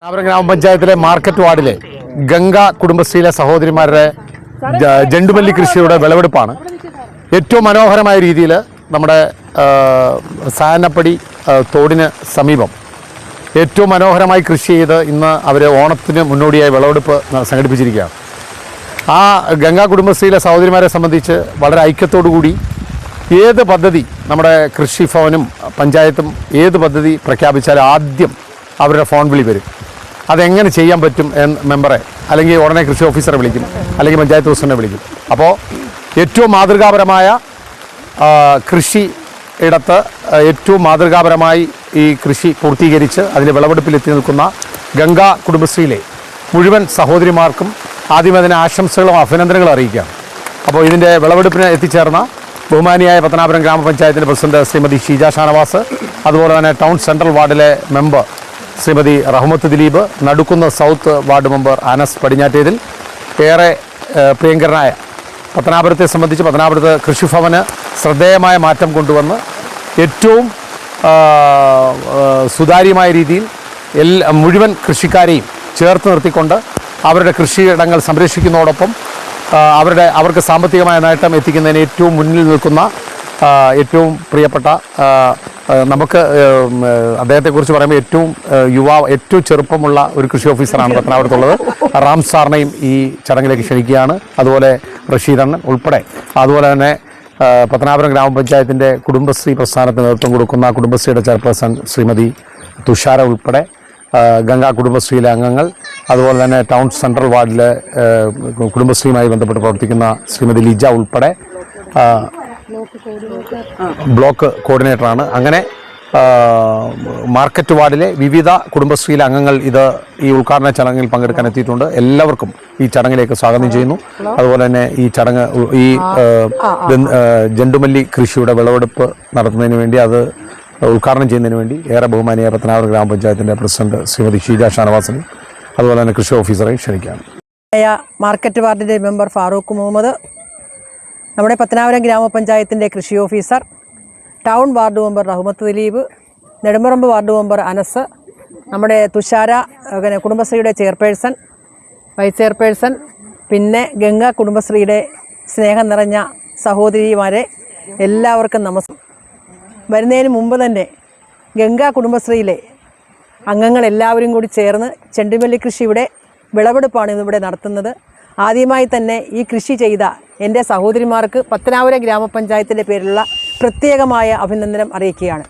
പത്തനാപുരം ഗ്രാമപഞ്ചായത്തിലെ മാർക്കറ്റ് വാർഡിലെ ഗംഗ കുടുംബശ്രീയിലെ സഹോദരിമാരുടെ ജണ്ടുമല്ലി കൃഷിയുടെ വിളവെടുപ്പാണ്. ഏറ്റവും മനോഹരമായ രീതിയിൽ നമ്മുടെ സായനപ്പടി തോടിന് സമീപം ഏറ്റവും മനോഹരമായി കൃഷി ചെയ്ത് ഇന്ന് അവർ ഓണത്തിന് മുന്നോടിയായി വിളവെടുപ്പ് സംഘടിപ്പിച്ചിരിക്കുകയാണ്. ആ ഗംഗ കുടുംബശ്രീയിലെ സഹോദരിമാരെ സംബന്ധിച്ച് വളരെ ഐക്യത്തോടുകൂടി ഏത് പദ്ധതി നമ്മുടെ കൃഷിഭവനും പഞ്ചായത്തും ഏത് പദ്ധതി പ്രഖ്യാപിച്ചാലും ആദ്യം അവരുടെ ഫോൺ വിളി വരും. അതെങ്ങനെ ചെയ്യാൻ പറ്റും മെമ്പറെ അല്ലെങ്കിൽ ഉടനെ കൃഷി ഓഫീസറെ വിളിക്കും, അല്ലെങ്കിൽ പഞ്ചായത്ത് പ്രസിഡന്റിനെ വിളിക്കും. അപ്പോൾ ഏറ്റവും മാതൃകാപരമായ കൃഷി ഇടത്ത് ഏറ്റവും മാതൃകാപരമായി ഈ കൃഷി പൂർത്തീകരിച്ച് അതിൻ്റെ വിളവെടുപ്പിലെത്തി നിൽക്കുന്ന ഗംഗ കുടുംബശ്രീയിലെ മുഴുവൻ സഹോദരിമാർക്കും ആദ്യം അതിന് ആശംസകളും അഭിനന്ദനങ്ങളും അറിയിക്കുകയാണ്. അപ്പോൾ ഇതിൻ്റെ വിളവെടുപ്പിന് എത്തിച്ചേർന്ന ബഹുമാനിയായ പത്തനാപുരം ഗ്രാമപഞ്ചായത്തിൻ്റെ പ്രസിഡന്റ് ശ്രീമതി ഷീജ ഷാനവാസ്, അതുപോലെ തന്നെ ടൗൺ സെൻട്രൽ വാർഡിലെ മെമ്പർ ശ്രീമതി റഹ്മത്ത് ദിലീപ്, നടുക്കുന്ന south ward member Anas Padinjattethil, ഏറെ പ്രിയങ്കരനായ പത്തനാപുരത്തെ സംബന്ധിച്ച് പത്തനാപുരത്ത് കൃഷിഭവന് ശ്രദ്ധേയമായ മാറ്റം കൊണ്ടുവന്ന് ഏറ്റവും സുതാര്യമായ രീതിയിൽ മുഴുവൻ കൃഷിക്കാരെയും ചേർത്ത് നിർത്തിക്കൊണ്ട് അവരുടെ കൃഷിയിടങ്ങൾ സംരക്ഷിക്കുന്നതോടൊപ്പം അവർക്ക് സാമ്പത്തികമായ നേട്ടം എത്തിക്കുന്നതിന് ഏറ്റവും മുന്നിൽ നിൽക്കുന്ന ഏറ്റവും പ്രിയപ്പെട്ട നമുക്ക് അദ്ദേഹത്തെക്കുറിച്ച് പറയുമ്പോൾ ഏറ്റവും ചെറുപ്പമുള്ള ഒരു കൃഷി ഓഫീസറാണ് പത്തനാപുരത്തുള്ളത്. റാം സാറിനെയും ഈ ചടങ്ങിലേക്ക് ക്ഷണിക്കുകയാണ്. അതുപോലെ റഷീദണ്ണൻ ഉൾപ്പെടെ, അതുപോലെ തന്നെ പത്തനാപുരം ഗ്രാമപഞ്ചായത്തിൻ്റെ കുടുംബശ്രീ പ്രസ്ഥാനത്തിന് നേതൃത്വം കൊടുക്കുന്ന കുടുംബശ്രീയുടെ ചെയർപേഴ്സൺ ശ്രീമതി തുഷാര ഉൾപ്പെടെ, ഗംഗ കുടുംബശ്രീയിലെ അംഗങ്ങൾ, അതുപോലെ തന്നെ ടൗൺ സെൻട്രൽ വാർഡിലെ കുടുംബശ്രീയുമായി ബന്ധപ്പെട്ട് പ്രവർത്തിക്കുന്ന ശ്രീമതി ലിജ ഉൾപ്പെടെ ബ്ലോക്ക് കോർഡിനേറ്ററാണ്. അങ്ങനെ മാർക്കറ്റ് വാർഡിലെ വിവിധ കുടുംബശ്രീയിലെ അംഗങ്ങൾ ഈ ഉദ്ഘാടന ചടങ്ങിൽ പങ്കെടുക്കാൻ എത്തിയിട്ടുണ്ട്. എല്ലാവർക്കും ഈ ചടങ്ങിലേക്ക് സ്വാഗതം ചെയ്യുന്നു. അതുപോലെ തന്നെ ഈ ചടങ്ങ് ഈ ജണ്ടുമല്ലി കൃഷിയുടെ വിളവെടുപ്പ് നടത്തുന്നതിന് വേണ്ടി, അത് ഉദ്ഘാടനം ചെയ്യുന്നതിന് വേണ്ടി ഏറെ ബഹുമാനിയായ പത്തനാപുരം ഗ്രാമപഞ്ചായത്തിൻ്റെ പ്രസിഡന്റ് ശ്രീമതി ഷീജ ഷാനവാസിനും അതുപോലെ തന്നെ കൃഷി ഓഫീസറെയും ക്ഷണിക്കുകയാണ്. മാർക്കറ്റ് വാർഡിൻ്റെ മെമ്പർ ഫാറൂഖ് മുഹമ്മദ്, നമ്മുടെ പത്തനാപുരം ഗ്രാമപഞ്ചായത്തിൻ്റെ കൃഷി ഓഫീസർ, ടൗൺ വാർഡ് മെമ്പർ റഹ്മത്ത് ദിലീപ്, നെടുമ്പറമ്പ് വാർഡ് മെമ്പർ അനസ്, നമ്മുടെ തുഷാര കുടുംബശ്രീയുടെ ചെയർപേഴ്സൺ, വൈസ് ചെയർപേഴ്സൺ, പിന്നെ ഗംഗ കുടുംബശ്രീയുടെ സ്നേഹം നിറഞ്ഞ സഹോദരിമാരെ എല്ലാവർക്കും നമസ്കാരം. വരുന്നതിന് മുമ്പ് തന്നെ ഗംഗ കുടുംബശ്രീയിലെ അംഗങ്ങളെല്ലാവരും കൂടി ചേർന്ന് ചെണ്ടുമല്ലി കൃഷിയുടെ വിളവെടുപ്പാണ് ഇന്നിവിടെ നടത്തുന്നത്. ആദ്യമായി തന്നെ ഈ കൃഷി ചെയ്ത എൻ്റെ സഹോദരിമാർക്ക് പത്തനാപുരം ഗ്രാമപഞ്ചായത്തിൻ്റെ പേരിലുള്ള പ്രത്യേകമായ അഭിനന്ദനം അറിയിക്കുകയാണ്.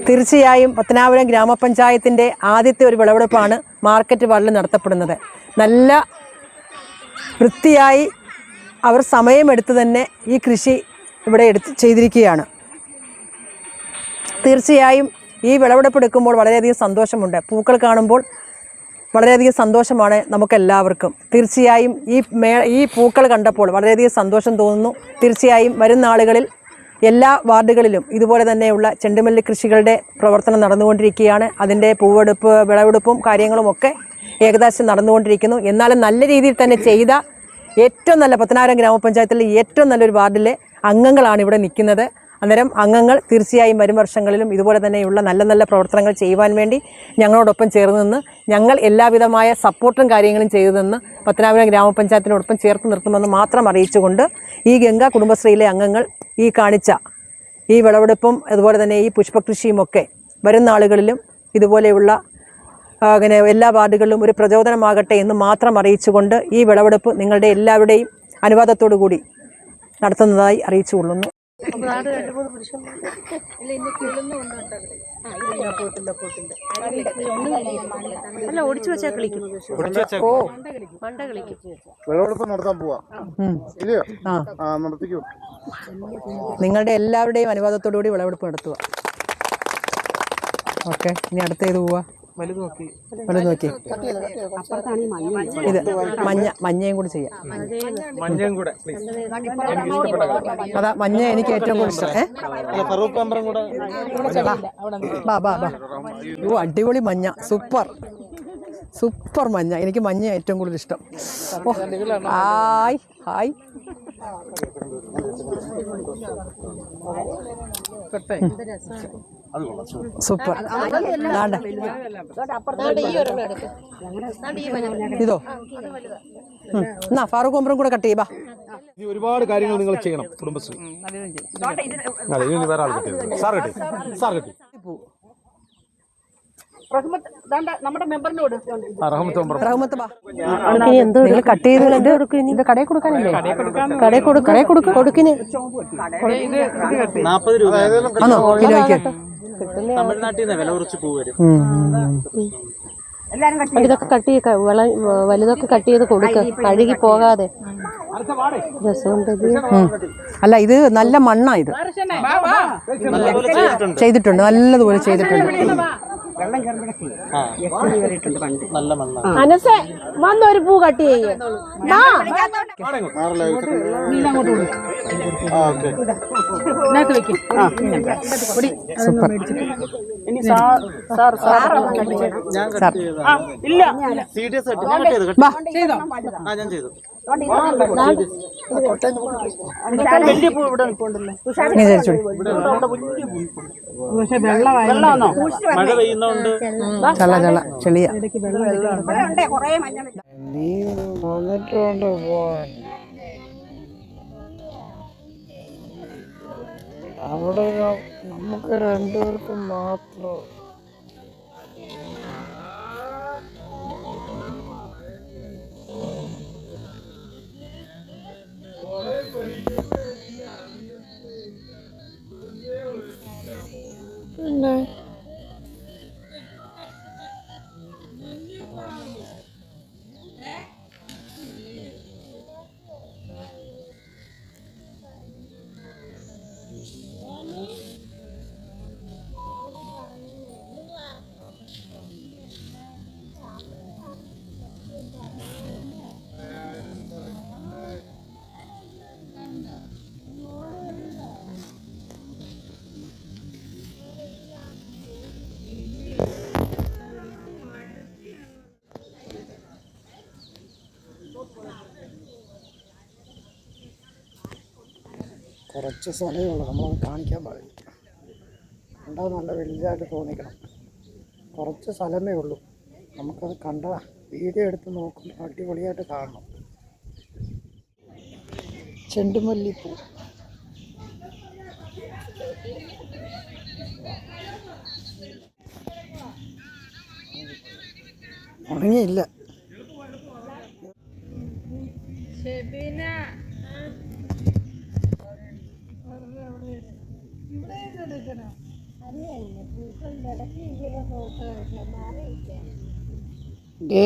തീർച്ചയായും പത്തനാപുരം ഗ്രാമപഞ്ചായത്തിൻ്റെ ആദ്യത്തെ ഒരു വിളവെടുപ്പാണ് മാർക്കറ്റ് വാർഡിൽ നടത്തപ്പെടുന്നത്. നല്ല വൃത്തിയായി അവർ സമയമെടുത്ത് തന്നെ ഈ കൃഷി ഇവിടെ ചെയ്തിരിക്കുകയാണ്. തീർച്ചയായും ഈ വിളവെടുപ്പ് എടുക്കുമ്പോൾ വളരെയധികം സന്തോഷമുണ്ട്. പൂക്കൾ കാണുമ്പോൾ വളരെയധികം സന്തോഷമാണ് നമുക്കെല്ലാവർക്കും. തീർച്ചയായും ഈ പൂക്കൾ കണ്ടപ്പോൾ വളരെയധികം സന്തോഷം തോന്നുന്നു. തീർച്ചയായും വരുന്ന നാളുകളിൽ എല്ലാ വാർഡുകളിലും ഇതുപോലെ തന്നെയുള്ള ചെണ്ടുമല്ലി കൃഷികളുടെ പ്രവർത്തനം നടന്നുകൊണ്ടിരിക്കുകയാണ്. അതിൻ്റെ പൂവെടുപ്പ്, വിളവെടുപ്പും കാര്യങ്ങളുമൊക്കെ ഏകദേശം നടന്നുകൊണ്ടിരിക്കുന്നു. എന്നാലും നല്ല രീതിയിൽ തന്നെ ചെയ്ത ഏറ്റവും നല്ല പത്തനാപുരം ഗ്രാമപഞ്ചായത്തിലെ ഏറ്റവും നല്ലൊരു വാർഡിലെ അംഗങ്ങളാണ് ഇവിടെ നിൽക്കുന്നത്. അന്നേരം അംഗങ്ങൾ തീർച്ചയായും വരും വർഷങ്ങളിലും ഇതുപോലെ തന്നെയുള്ള നല്ല നല്ല പ്രവർത്തനങ്ങൾ ചെയ്യുവാൻ വേണ്ടി ഞങ്ങളോടൊപ്പം ചേർന്ന് നിന്ന് ഞങ്ങൾ എല്ലാവിധമായ സപ്പോർട്ടും കാര്യങ്ങളും ചെയ്തു നിന്ന് പത്തനാപുരം ഗ്രാമപഞ്ചായത്തിനോടൊപ്പം ചേർത്ത് നിർത്തുമെന്ന് മാത്രം അറിയിച്ചുകൊണ്ട് ഈ ഗംഗ കുടുംബശ്രീയിലെ അംഗങ്ങൾ ഈ കാണിച്ച ഈ വിളവെടുപ്പും അതുപോലെ തന്നെ ഈ പുഷ്പകൃഷിയുമൊക്കെ വരും നാളുകളിലും ഇതുപോലെയുള്ള അങ്ങനെ എല്ലാ വാർഡുകളിലും ഒരു പ്രചോദനമാകട്ടെ എന്ന് മാത്രം അറിയിച്ചുകൊണ്ട് ഈ വിളവെടുപ്പ് നിങ്ങളുടെ എല്ലാവരുടെയും അനുവാദത്തോടു കൂടി നടത്തുന്നതായി അറിയിച്ചുകൊള്ളുന്നു. നിങ്ങളുടെ എല്ലാവരുടെയും അനുവാദത്തോടു കൂടി വിളവെടുപ്പ് നടത്തുക. ഓക്കെ, ഇനി അടുത്ത ഇത് പോവാ. വലുത് നോക്കി ഇത് മഞ്ഞയും കൂടി ചെയ്യാം. അതാ മഞ്ഞ എനിക്ക് ഏറ്റവും കൂടുതൽ ഇഷ്ടം. അടിപൊളി മഞ്ഞ, സൂപ്പർ മഞ്ഞ. എനിക്ക് മഞ്ഞ ഏറ്റവും കൂടുതൽ ഇഷ്ടം. Hi hi super. ഇതോ എന്നാ ഫാറൂഖ് ഉമറും കൂടെ കട്ട് ചെയ്യുക. ഈ ഒരുപാട് കാര്യങ്ങൾ നിങ്ങൾ ചെയ്യണം കുടുംബശ്രീ. അതെ, ഇനി വേറെ ആൾ കട്ടി സാർ കട്ടി സാർ കട്ടി റഹ്മത്ത് ബാ. നിങ്ങൾ കട്ട് ചെയ്ത് ഇത് കടയിൽ കൊടുക്കാനല്ലേ? കടയിൽ കൊടുക്കിന് 40 രൂപ ആണോ കിലോയ്ക്ക്? തമിഴ്നാട്ടിൽ നിന്ന് വില കുറച്ച് പൂ വരും. ഇതൊക്കെ കട്ട് ചെയ്ത് വലുതൊക്കെ കട്ട് ചെയ്ത് കൊടുക്ക, കഴുകി പോകാതെ. അല്ല, ഇത് നല്ല മണ്ണാ. ഇത് ചെയ്തിട്ടുണ്ട്, നല്ലതുപോലെ ചെയ്തിട്ടുണ്ട്. നല്ല മണ്ണ. അനസേ വന്നൊരു പൂ കട്ട് ചെയ്യും. സീരിയസ് ആയിട്ട് ഞാൻ കട്ട് ചെയ്തു. ഞാൻ ചെയ്തു. വലിയ പൂ ഇവിടെ നിൽപ്പുണ്ടല്ലോ. മഴ പെയ്യുന്നോണ്ട് ചെളിയ. നീ വന്നിട്ടുണ്ട് പോവാൻ. അവിടെ നമുക്ക് രണ്ടുപേർക്കും മാത്രം. പിന്നെ കുറച്ച് സ്ഥലമേ ഉള്ളൂ, നമ്മളത് കാണിക്കാൻ പാടില്ല. കണ്ടാൽ നല്ല വലുതായിട്ട് തോന്നിക്കണം. കുറച്ച് സ്ഥലമേ ഉള്ളൂ, നമുക്കത് കണ്ട വീഡിയോ എടുത്ത് നോക്കുമ്പോൾ അടിപൊളിയായിട്ട് കാണണം. ചെണ്ടുമല്ലിപ്പൂ ഉണങ്ങിയില്ല. ഡേ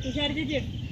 തുഷാര ചേച്ചി